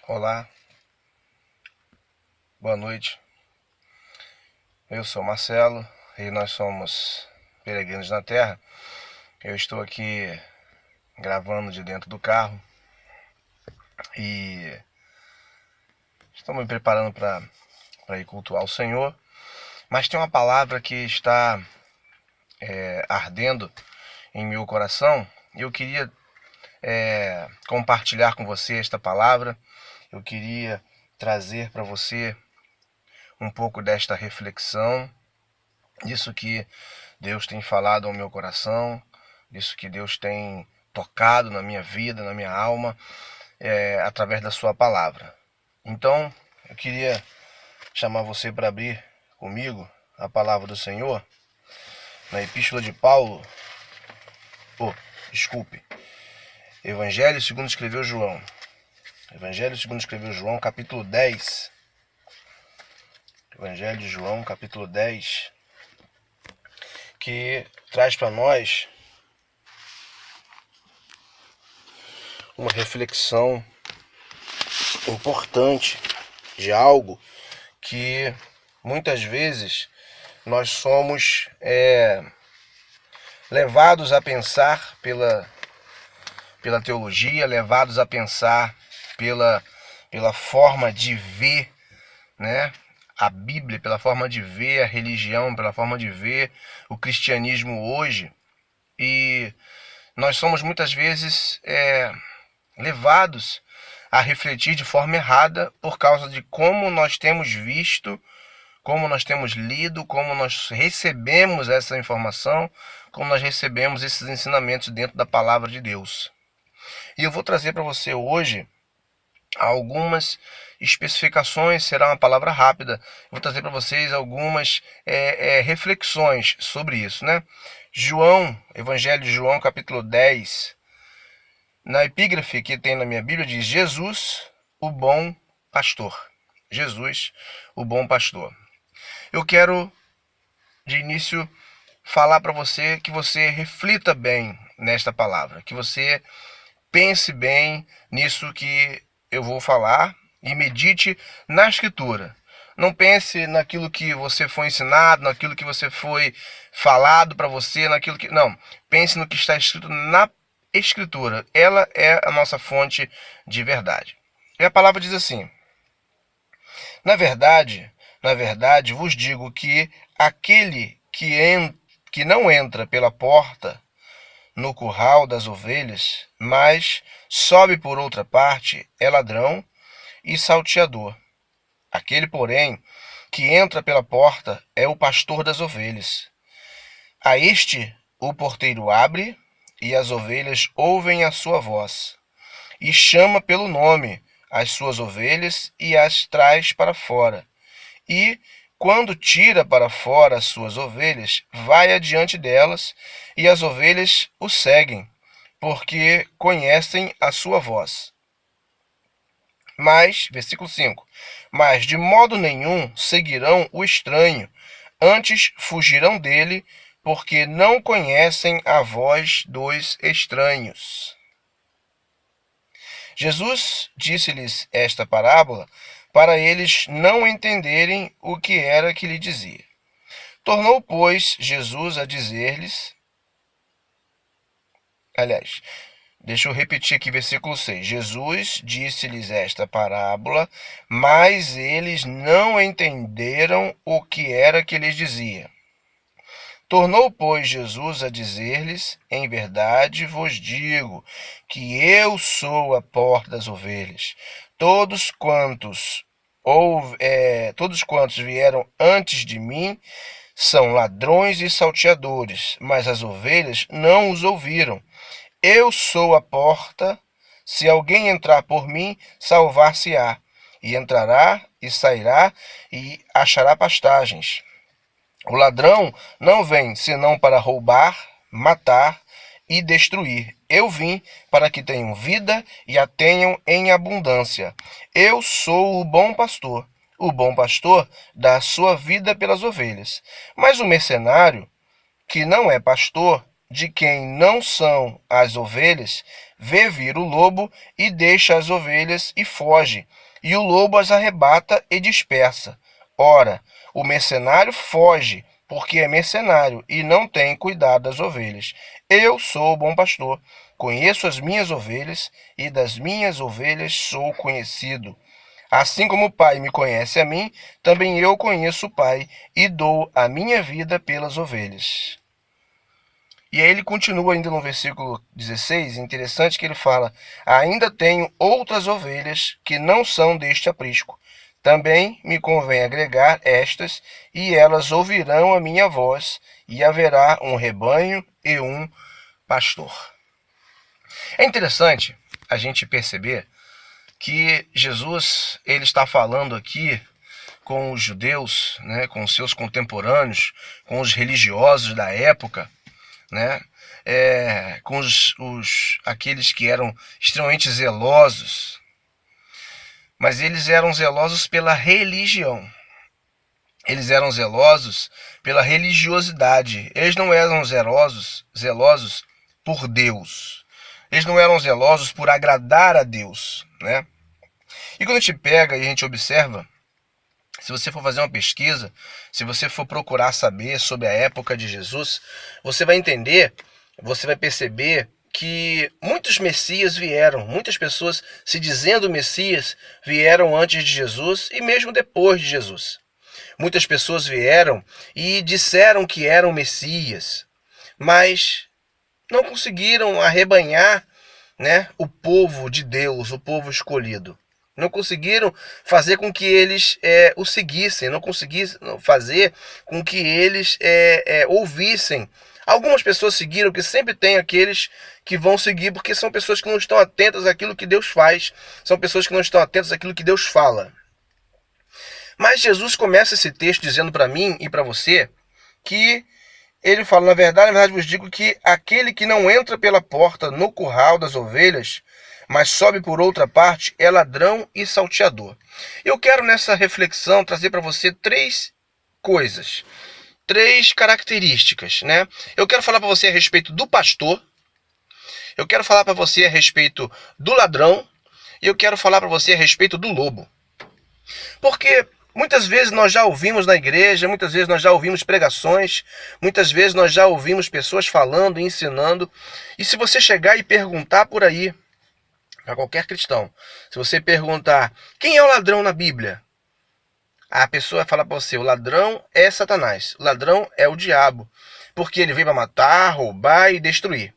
Olá, boa noite. Eu sou Marcelo e nós somos peregrinos na Terra. Eu estou aqui gravando de dentro do carro e estou me preparando para ir cultuar o Senhor. Mas tem uma palavra que está ardendo em meu coração e eu queria compartilhar com você esta palavra. Eu queria trazer para você um pouco desta reflexão, disso que Deus tem falado ao meu coração, disso que Deus tem tocado na minha vida, na minha alma, através da sua palavra. Então, eu queria chamar você para abrir comigo a palavra do Senhor na Epístola de Paulo, Evangelho segundo escreveu João. Evangelho segundo escreveu João, capítulo 10. Evangelho de João, capítulo 10, que traz para nós uma reflexão importante de algo que muitas vezes nós somos levados a pensar pela teologia, levados a pensar pela forma de ver, né, a Bíblia, pela forma de ver a religião, pela forma de ver o cristianismo hoje. E nós somos muitas vezes levados a refletir de forma errada por causa de como nós temos visto, como nós temos lido, como nós recebemos essa informação, como nós recebemos esses ensinamentos dentro da palavra de Deus. E eu vou trazer para você hoje algumas especificações, será uma palavra rápida. Vou trazer para vocês algumas reflexões sobre isso, né? Evangelho de João, capítulo 10, na epígrafe que tem na minha Bíblia, diz: Jesus, o bom pastor. Jesus, o bom pastor. Eu quero, de início, falar para você que você reflita bem nesta palavra, que você pense bem nisso que eu vou falar e medite na Escritura. Não pense naquilo que você foi ensinado, naquilo que você foi falado para você, naquilo que... Não, pense no que está escrito na Escritura. Ela é a nossa fonte de verdade. E a palavra diz assim: na verdade, vos digo que aquele que não entra pela porta no curral das ovelhas, mas sobe por outra parte, é ladrão e salteador. Aquele, porém, que entra pela porta é o pastor das ovelhas. A este o porteiro abre, e as ovelhas ouvem a sua voz, e chama pelo nome as suas ovelhas e as traz para fora. E, quando tira para fora as suas ovelhas, vai adiante delas, e as ovelhas o seguem, porque conhecem a sua voz. Mas, versículo 5, mas de modo nenhum seguirão o estranho, antes fugirão dele, porque não conhecem a voz dos estranhos. Jesus disse-lhes esta parábola para eles não entenderem o que era que lhe dizia. Tornou, pois, Jesus a dizer-lhes... Deixa eu repetir aqui, versículo 6. Jesus disse-lhes esta parábola, mas eles não entenderam o que era que lhes dizia. Tornou, pois, Jesus a dizer-lhes: em verdade vos digo que eu sou a porta das ovelhas. Todos quantos vieram antes de mim são ladrões e salteadores, mas as ovelhas não os ouviram. Eu sou a porta. Se alguém entrar por mim, salvar-se-á, e entrará e sairá e achará pastagens. O ladrão não vem senão para roubar, matar e destruir. Eu vim para que tenham vida e a tenham em abundância. Eu sou o bom pastor. O bom pastor dá a sua vida pelas ovelhas. Mas o mercenário, que não é pastor, de quem não são as ovelhas, vê vir o lobo e deixa as ovelhas e foge, e o lobo as arrebata e dispersa. Ora, o mercenário foge, porque é mercenário e não tem cuidado das ovelhas. Eu sou o bom pastor, conheço as minhas ovelhas e das minhas ovelhas sou conhecido. Assim como o Pai me conhece a mim, também eu conheço o Pai e dou a minha vida pelas ovelhas. E aí ele continua ainda no versículo 16, interessante que ele fala: ainda tenho outras ovelhas que não são deste aprisco. Também me convém agregar estas, e elas ouvirão a minha voz, e haverá um rebanho e um pastor. É interessante a gente perceber que Jesus ele está falando aqui com os judeus, né, com os seus contemporâneos, com os religiosos da época, né, com aqueles que eram extremamente zelosos, mas eles eram zelosos pela religião. Eles eram zelosos pela religiosidade. Eles não eram zelosos por Deus. Eles não eram zelosos por agradar a Deus, né? E quando a gente pega e a gente observa, se você for fazer uma pesquisa, se você for procurar saber sobre a época de Jesus, você vai entender, você vai perceber que muitos messias vieram, muitas pessoas se dizendo messias vieram antes de Jesus e mesmo depois de Jesus. Muitas pessoas vieram e disseram que eram messias, mas não conseguiram arrebanhar, né, o povo de Deus, o povo escolhido. Não conseguiram fazer com que eles o seguissem, não conseguiram fazer com que eles ouvissem. Algumas pessoas seguiram, que sempre tem aqueles que vão seguir, porque são pessoas que não estão atentas àquilo que Deus faz, são pessoas que não estão atentas àquilo que Deus fala. Mas Jesus começa esse texto dizendo para mim e para você que ele fala, na verdade vos digo que aquele que não entra pela porta no curral das ovelhas, mas sobe por outra parte, é ladrão e salteador. Eu quero nessa reflexão trazer para você três coisas, três características, né? Eu quero falar para você a respeito do pastor, eu quero falar para você a respeito do ladrão e eu quero falar para você a respeito do lobo. Porque muitas vezes nós já ouvimos na igreja, muitas vezes nós já ouvimos pregações, muitas vezes nós já ouvimos pessoas falando e ensinando, e se você chegar e perguntar por aí, para qualquer cristão, se você perguntar quem é o ladrão na Bíblia, a pessoa vai falar para você, o ladrão é Satanás, o ladrão é o diabo, porque ele veio para matar, roubar e destruir.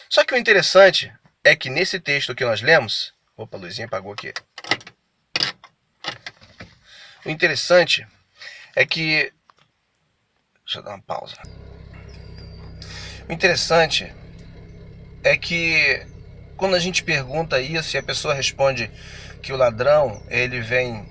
Só que o interessante é que nesse texto que nós lemos, opa, a luzinha apagou aqui. O interessante é que, deixa eu dar uma pausa. O interessante é que quando a gente pergunta isso e a pessoa responde que o ladrão ele vem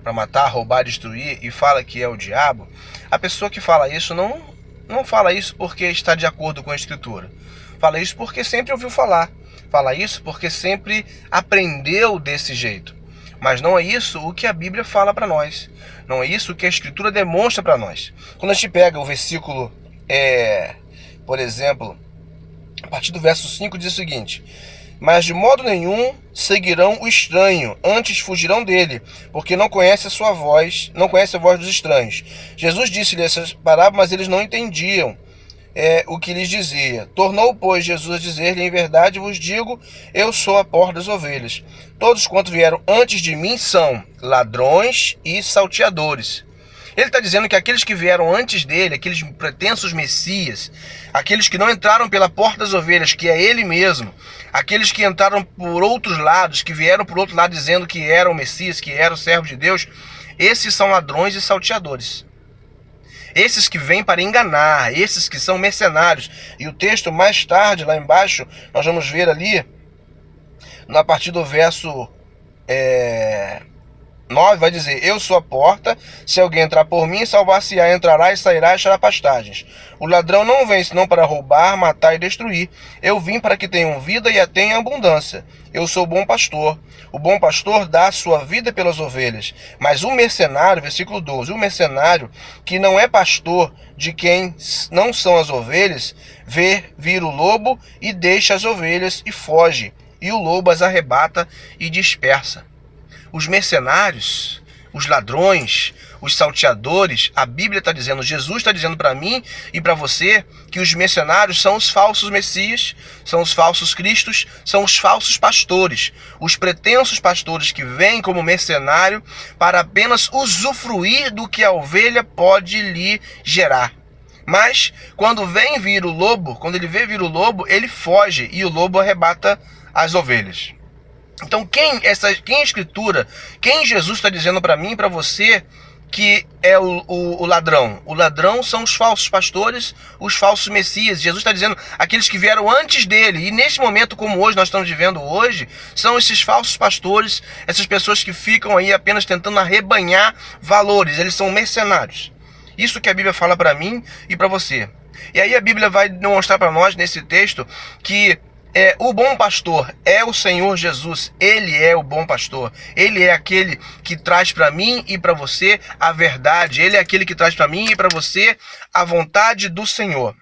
para matar, roubar, destruir e fala que é o diabo, a pessoa que fala isso não fala isso porque está de acordo com a Escritura. Fala isso porque sempre ouviu falar. Fala isso porque sempre aprendeu desse jeito. Mas não é isso o que a Bíblia fala para nós. Não é isso o que a Escritura demonstra para nós. Quando a gente pega o versículo, por exemplo, a partir do verso 5 diz o seguinte: mas de modo nenhum seguirão o estranho, antes fugirão dele, porque não conhece a sua voz, não conhece a voz dos estranhos. Jesus disse-lhe essas parábolas, mas eles não entendiam o que lhes dizia. Tornou, pois, Jesus a dizer-lhe, em verdade vos digo, eu sou a porta das ovelhas. Todos quantos vieram antes de mim são ladrões e salteadores. Ele está dizendo que aqueles que vieram antes dele, aqueles pretensos messias, aqueles que não entraram pela porta das ovelhas, que é ele mesmo, aqueles que entraram por outros lados, que vieram por outro lado dizendo que eram o Messias, que eram o servo de Deus, esses são ladrões e salteadores. Esses que vêm para enganar, esses que são mercenários. E o texto mais tarde, lá embaixo, nós vamos ver ali, a partir do verso 9 vai dizer: eu sou a porta, se alguém entrar por mim, salvar-se-á, entrará e sairá e achará pastagens. O ladrão não vem senão para roubar, matar e destruir. Eu vim para que tenham vida e a tenham em abundância. Eu sou o bom pastor. O bom pastor dá a sua vida pelas ovelhas. Mas o mercenário, versículo 12, o mercenário que não é pastor de quem não são as ovelhas, vê vir o lobo e deixa as ovelhas e foge. E o lobo as arrebata e dispersa. Os mercenários, os ladrões, os salteadores, a Bíblia está dizendo, Jesus está dizendo para mim e para você que os mercenários são os falsos messias, são os falsos cristos, são os falsos pastores, os pretensos pastores que vêm como mercenário para apenas usufruir do que a ovelha pode lhe gerar. Mas quando vem vir o lobo, quando ele vê vir o lobo, ele foge e o lobo arrebata as ovelhas. Então quem a Escritura, quem Jesus está dizendo para mim e para você que é o ladrão? O ladrão são os falsos pastores, os falsos messias. Jesus está dizendo aqueles que vieram antes dele. E neste momento, como hoje nós estamos vivendo hoje, são esses falsos pastores, essas pessoas que ficam aí apenas tentando arrebanhar valores. Eles são mercenários. Isso que a Bíblia fala para mim e para você. E aí a Bíblia vai demonstrar para nós nesse texto que o bom pastor é o Senhor Jesus. Ele é o bom pastor. Ele é aquele que traz para mim e para você a verdade. Ele é aquele que traz para mim e para você a vontade do Senhor.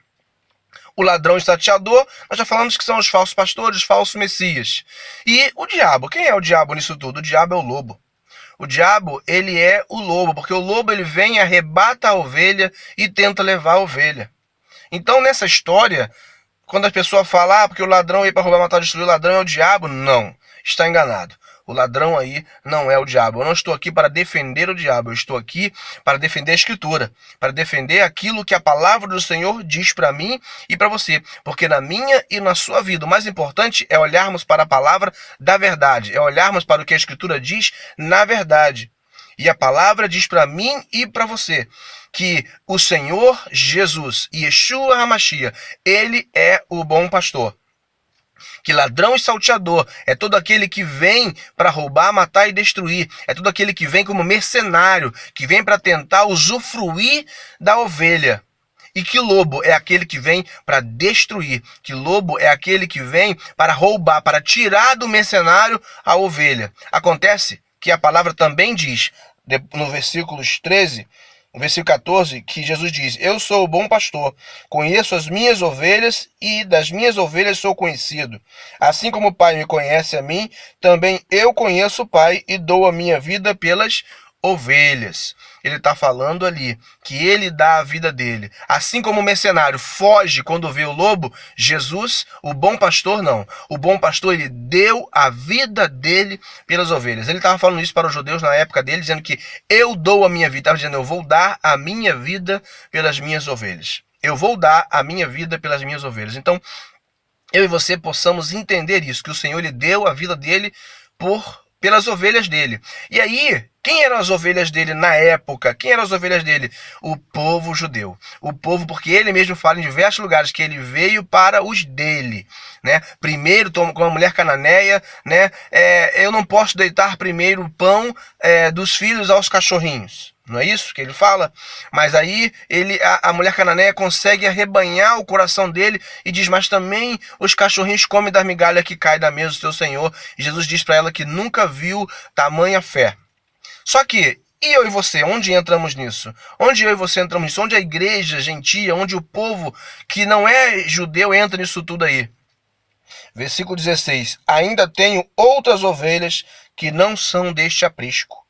O ladrão e o salteador, nós já falamos que são os falsos pastores, os falsos messias. E o diabo, quem é o diabo nisso tudo? O diabo é o lobo. O diabo, ele é o lobo, porque o lobo ele vem, arrebata a ovelha e tenta levar a ovelha. Então nessa história, quando a pessoa fala, porque o ladrão veio para roubar, matar, destruir, o ladrão é o diabo, não, está enganado. O ladrão aí não é o diabo. Eu não estou aqui para defender o diabo, eu estou aqui para defender a Escritura, para defender aquilo que a palavra do Senhor diz para mim e para você. Porque na minha e na sua vida, o mais importante é olharmos para a palavra da verdade, é olharmos para o que a Escritura diz na verdade. E a palavra diz para mim e para você que o Senhor Jesus, Yeshua HaMashiach, ele é o bom pastor. Que ladrão e salteador é todo aquele que vem para roubar, matar e destruir. É todo aquele que vem como mercenário, que vem para tentar usufruir da ovelha. E que lobo é aquele que vem para destruir. Que lobo é aquele que vem para roubar, para tirar do mercenário a ovelha. Acontece que a palavra também diz, no versículos 13... no versículo 14, que Jesus diz: eu sou o bom pastor, conheço as minhas ovelhas e das minhas ovelhas sou conhecido. Assim como o Pai me conhece a mim, também eu conheço o Pai e dou a minha vida pelas ovelhas. Ele está falando ali que ele dá a vida dele. Assim como o mercenário foge quando vê o lobo, Jesus, o bom pastor, não. O bom pastor, ele deu a vida dele pelas ovelhas. Ele estava falando isso para os judeus na época dele, dizendo que eu dou a minha vida. Estava dizendo, eu vou dar a minha vida pelas minhas ovelhas. Eu vou dar a minha vida pelas minhas ovelhas. Então, eu e você possamos entender isso, que o Senhor, ele deu a vida dele pelas ovelhas dele. E aí, quem eram as ovelhas dele na época? Quem eram as ovelhas dele? O povo judeu. O povo, porque ele mesmo fala em diversos lugares que ele veio para os dele, né? Primeiro, com a mulher cananeia, né? Eu não posso deitar primeiro o pão dos filhos aos cachorrinhos. Não é isso que ele fala? Mas aí a mulher cananeia consegue arrebanhar o coração dele e diz, mas também os cachorrinhos comem da migalha que cai da mesa do teu Senhor. E Jesus diz para ela que nunca viu tamanha fé. Só que, e eu e você, onde entramos nisso? Onde eu e você entramos nisso? Onde a igreja gentia, onde o povo que não é judeu entra nisso tudo aí? Versículo 16, ainda tenho outras ovelhas que não são deste aprisco.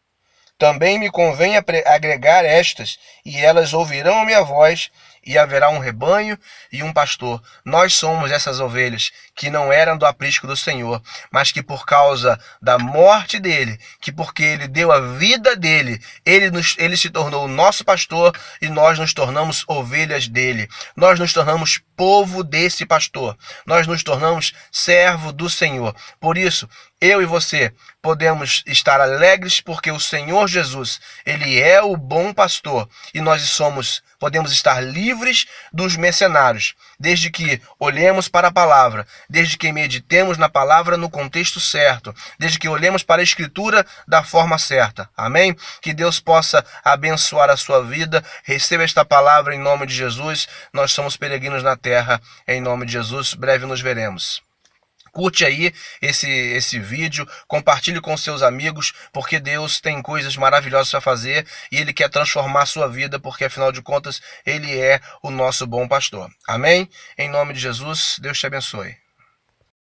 Também me convém agregar estas, e elas ouvirão a minha voz, e haverá um rebanho e um pastor. Nós somos essas ovelhas que não eram do aprisco do Senhor, mas que por causa da morte dele, que porque ele deu a vida dele, ele se tornou o nosso pastor e nós nos tornamos ovelhas dele. Nós nos tornamos povo desse pastor. Nós nos tornamos servo do Senhor. Por isso, eu e você podemos estar alegres porque o Senhor Jesus, ele é o bom pastor e nós podemos estar livres dos mercenários, desde que olhemos para a palavra, desde que meditemos na palavra no contexto certo, desde que olhemos para a Escritura da forma certa. Amém? Que Deus possa abençoar a sua vida. Receba esta palavra em nome de Jesus. Nós somos peregrinos na terra, em nome de Jesus. Breve nos veremos. Curte aí esse vídeo, compartilhe com seus amigos, porque Deus tem coisas maravilhosas para fazer e Ele quer transformar a sua vida, porque afinal de contas Ele é o nosso bom pastor. Amém? Em nome de Jesus, Deus te abençoe.